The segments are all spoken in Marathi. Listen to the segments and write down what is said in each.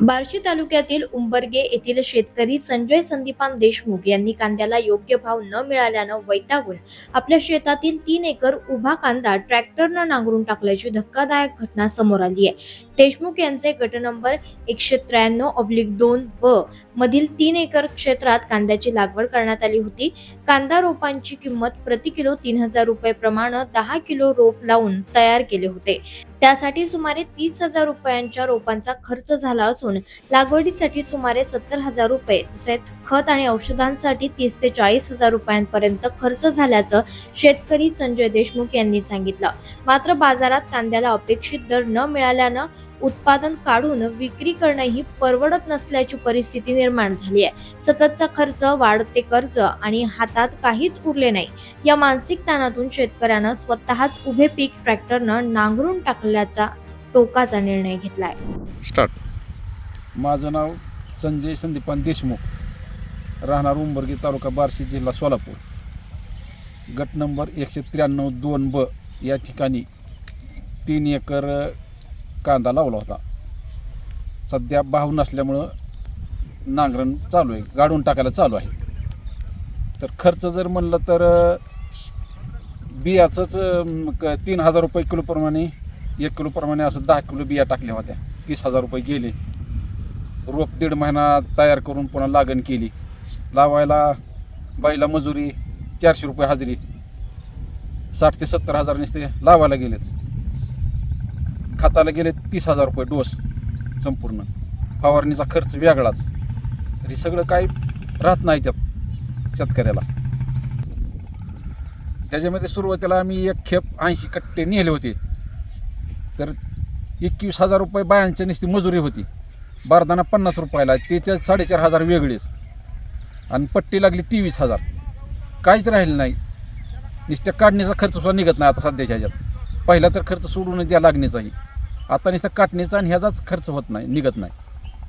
बार्शी तालुक्यातील उंबरगे येथील शेतकरी संजय संदीपान देशमुख यांनी कांद्याला योग्य भाव न मिळाल्यानं वैतागून आपल्या शेतातील 3 एकर उभा कांदा ट्रॅक्टरनं नांगरून टाकल्याची धक्कादायक घटना समोर आली आहे। देशमुख यांचे गट नंबर 193/2 ब मधील 3 एकर क्षेत्रात कांद्याची लागवड करण्यात आली होती। कांदा रोपांची किंमत प्रति किलो 3000 रुपये प्रमाणे 10 किलो रोप लावून तयार केले होते। त्यासाठी सुमारे 30,000 रुपयांच्या रोपांचा खर्च झाला असून लागवडीसाठी सुमारे 70,000 रुपये तसेच खत आणि औषधांसाठी 30 ते 40,000 रुपयांपर्यंत खर्च झाल्याचं शेतकरी संजय देशमुख यांनी सांगितलं। मात्र बाजारात कांद्याला अपेक्षित दर न मिळाल्यानं उत्पादन काढून विक्री करणंही परवडत नसल्याची परिस्थिती निर्माण झाली आहे। सततचा खर्च, वाढते कर्ज आणि हातात काहीच उरले नाही या मानसिक ताणातून शेतकऱ्यानं स्वतःच उभे पीक ट्रॅक्टरनं नांगरून टाकल्याचा टोकाचा निर्णय घेतलाय। माझं नाव संजय संदीपान देशमुख, राहणार उंबरगे, तालुका बार्शी, जिल्हा सोलापूर। गट नंबर 193/2 ब या ठिकाणी 3 एकर कांदा लावला होता। सध्या भाव नसल्यामुळं नांगरण चालू आहे, गाडून टाकायला चालू आहे। तर खर्च जर म्हणलं तर बियाचंच 3,000 रुपये किलोप्रमाणे, 1 किलोप्रमाणे असं 10 किलो बिया टाकल्या होत्या, 30,000 रुपये गेले। रोप 1.5 महिना तयार करून पुन्हा लागण केली। लावायला बाईला मजुरी 400 रुपये हजेरी, 60,000 ते 70,000 नुसते लावायला गेलेत। खताला गेले 30,000 रुपये डोस संपूर्ण, फवारणीचा खर्च वेगळाच। तरी सगळं काही राहत नाही त्यात शेतकऱ्याला। त्याच्यामध्ये सुरुवातीला आम्ही एक खेप 80 कट्टे नेले होते, तर 21,000 रुपये बायांच्या नुसती मजुरी होती। बारदाना 50 रुपयाला, त्याच्या 4,500 वेगळेच, आणि पट्टी लागली 23,000। काहीच राहिलं नाही, नुसत्या काढणीचा खर्च सुद्धा निघत नाही आता सध्याच्या ह्याच्यात। पहिला तर खर्च सोडून द्या लागणीचाही, आता नुसता काटणीचा आणि ह्याचाच खर्च होत नाही, निघत नाही।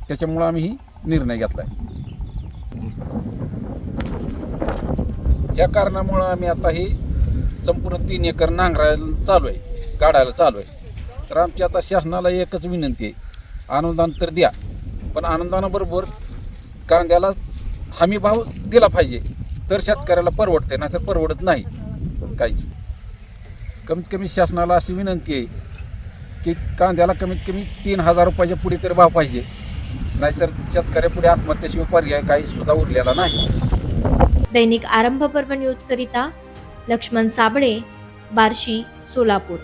त्याच्यामुळं आम्ही ही निर्णय घेतला आहे। या कारणामुळं आम्ही आता ही संपूर्ण 3 एकर नांगरायला चालू आहे, काढायला चालू आहे। तर आमची आता शासनाला एकच विनंती आहे, अनुदान तर द्या, पण अनुदानाबरोबर कांद्याला हमी भाव दिला पाहिजे, तर शेतकऱ्याला परवडते, नाही तर परवडत नाही काहीच। कमीत कमी शासनाला अशी विनंती आहे की कांद्याला कमीत कमी 3,000 रुपयाच्या पुढे तर भाव पाहिजे, नाहीतर शेतकऱ्यापुढे आत्महत्येशिवाय पर्याय काही सुद्धा उरलेला नाही। दैनिक आरंभ पर्व न्यूज करिता लक्ष्मण साबळे, बार्शी, सोलापूर।